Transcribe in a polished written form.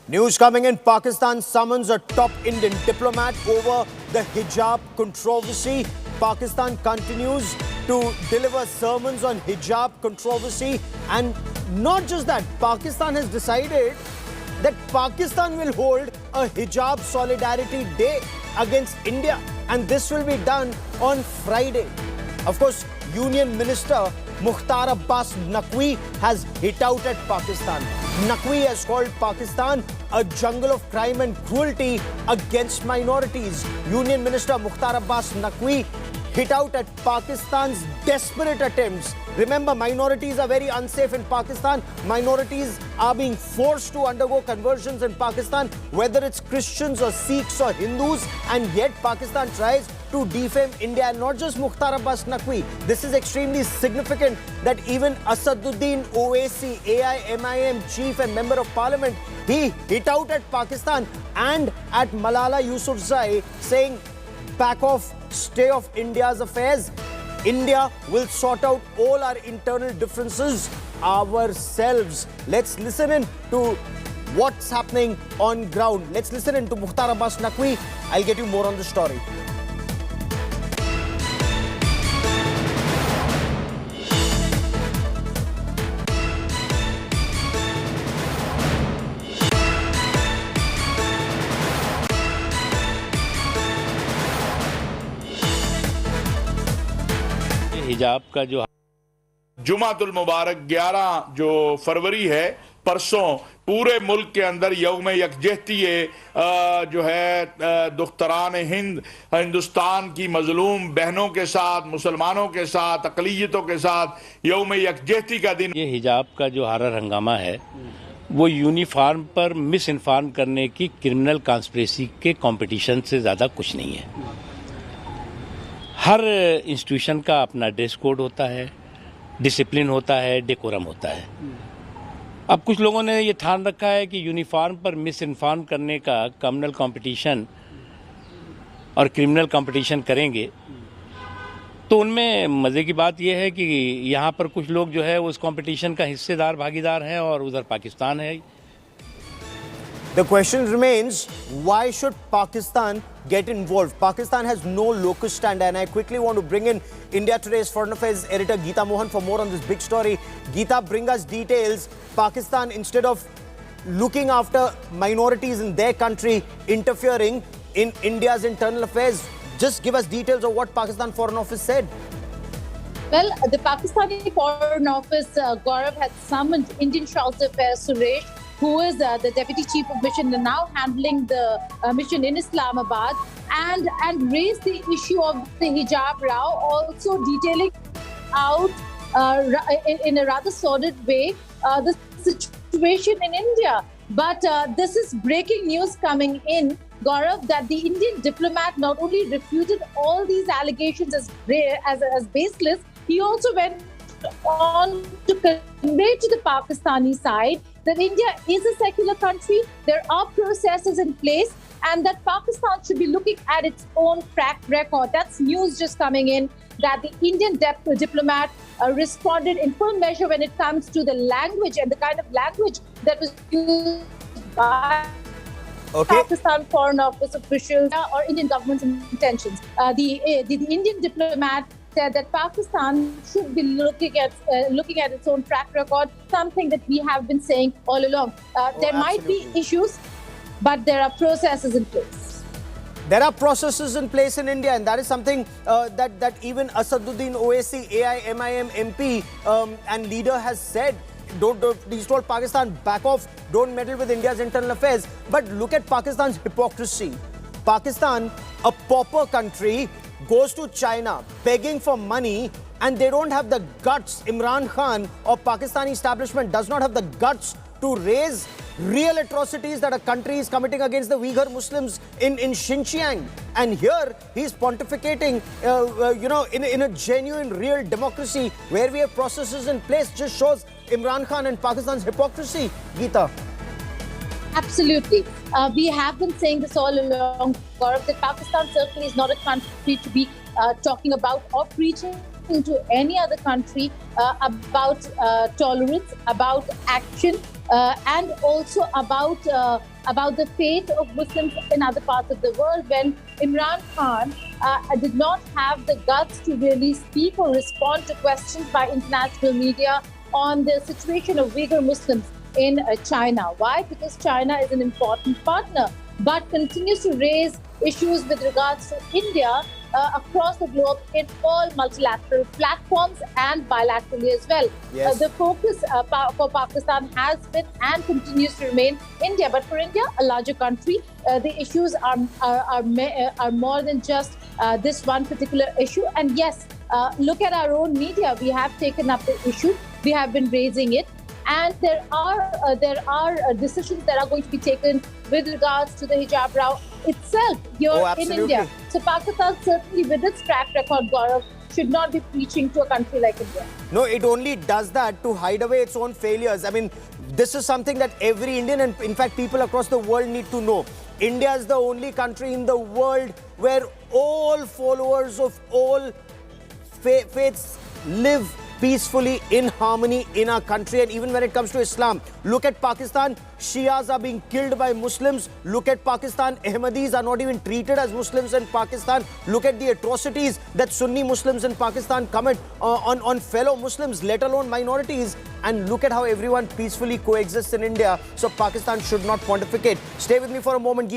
News coming in: Pakistan summons a top Indian diplomat over the hijab controversy. Pakistan continues to deliver sermons on hijab controversy. And not just that, Pakistan has decided that Pakistan will hold a hijab solidarity day against India. And this will be done on Friday. Of course, Union Minister Mukhtar Abbas Naqvi has hit out at Pakistan. Naqvi has called Pakistan a jungle of crime and cruelty against minorities. Union Minister Mukhtar Abbas Naqvi hit out at Pakistan's desperate attempts. Remember, minorities are very unsafe in Pakistan. Minorities are being forced to undergo conversions in Pakistan, whether it's Christians or Sikhs or Hindus, and yet Pakistan tries to defame India. And not just Mukhtar Abbas Naqvi. This is extremely significant that even Asaduddin Owaisi, AIMIM chief and member of parliament, he hit out at Pakistan and at Malala Yousafzai, saying, back off, stay off India's affairs. India will sort out all our internal differences ourselves. Let's listen in to what's happening on ground. Let's listen in to Mukhtar Abbas Naqvi. I'll get you more on the story. हिजाब का जो जुमातुल मुबारक 11 जो फरवरी है, परसों पूरे मुल्क के अंदर यौम यकजहती जो है दुख्तरान हिंद हिंदुस्तान की मजलूम बहनों के साथ, मुसलमानों के साथ, अक़लियतों के साथ यौम यकजहती का दिन। ये हिजाब का जो हारा हंगामा है वो यूनिफॉर्म पर मिस इन्फॉर्म करने की क्रिमिनल कॉन्स्पिरेसी के कंपटीशन से ज़्यादा कुछ नहीं है। हर इंस्टीट्यूशन का अपना ड्रेस कोड होता है, डिसिप्लिन होता है, डेकोरम होता है। अब कुछ लोगों ने ये ठान रखा है कि यूनिफॉर्म पर मिस इन्फॉर्म करने का कम्युनल कंपटीशन और क्रिमिनल कंपटीशन करेंगे, तो उनमें मज़े की बात यह है कि यहाँ पर कुछ लोग जो है उस कंपटीशन का हिस्सेदार भागीदार हैं और उधर पाकिस्तान है। The question remains, why should Pakistan get involved? Pakistan has no locus standi, and I quickly want to bring in India Today's Foreign Affairs editor Geeta Mohan for more on this big story. Geeta, bring us details. Pakistan, instead of looking after minorities in their country, interfering in India's internal affairs, just give us details of what Pakistan Foreign Office said. Well, the Pakistani Foreign Office, Gaurav, had summoned Indian Shelter Affairs Suresh, who is the Deputy Chief of Mission and now handling the mission in Islamabad, and raised the issue of the hijab row, also detailing out in a rather sordid way the situation in India. But this is breaking news coming in, Gaurav, that the Indian diplomat not only refuted all these allegations as baseless, he also went on to convey to the Pakistani side that India is a secular country, there are processes in place, and that Pakistan should be looking at its own track record. That's news just coming in, that the Indian diplomat responded in full measure when it comes to the language and the kind of language that was used by Pakistan Foreign Office officials or Indian government's intentions. The Indian diplomat said that Pakistan should be looking at its own track record, something that we have been saying all along. There might be issues, but there are processes in place. There are processes in place in India, and that is something that even Asaduddin Owaisi, AIMIM MP and leader has said. He's told Pakistan, back off, don't meddle with India's internal affairs. But look at Pakistan's hypocrisy. Pakistan, a pauper country, goes to China begging for money, and they don't have the guts. Imran Khan or Pakistani establishment does not have the guts to raise real atrocities that a country is committing against the Uyghur Muslims in Xinjiang. And here he's pontificating, in a genuine, real democracy where we have processes in place. Just shows Imran Khan and Pakistan's hypocrisy. Geeta. Absolutely. We have been saying this all along, Gaurav, that Pakistan certainly is not a country to be talking about or preaching talking to any other country about tolerance, about action, and also about the fate of Muslims in other parts of the world, when Imran Khan did not have the guts to really speak or respond to questions by international media on the situation of Uyghur Muslims in China. Why? Because China is an important partner, but continues to raise issues with regards to India across the globe in all multilateral platforms and bilaterally as well. Yes. The focus for Pakistan has been and continues to remain India. But for India, a larger country, the issues are more than just this one particular issue. And yes, look at our own media. We have taken up the issue. We have been raising it. And there are decisions that are going to be taken with regards to the hijab row itself here in India. So Pakistan, certainly with its track record, Gaurav, should not be preaching to a country like India. No, it only does that to hide away its own failures. I mean, this is something that every Indian and in fact people across the world need to know. India is the only country in the world where all followers of all faiths live peacefully in harmony in our country. And even when it comes to Islam, look at Pakistan, Shias are being killed by Muslims. Look at Pakistan, Ahmadis are not even treated as Muslims in Pakistan. Look at the atrocities that Sunni Muslims in Pakistan commit on fellow Muslims, let alone minorities. And look at how everyone peacefully coexists in India. So Pakistan should not pontificate. Stay with me for a moment, Geeta.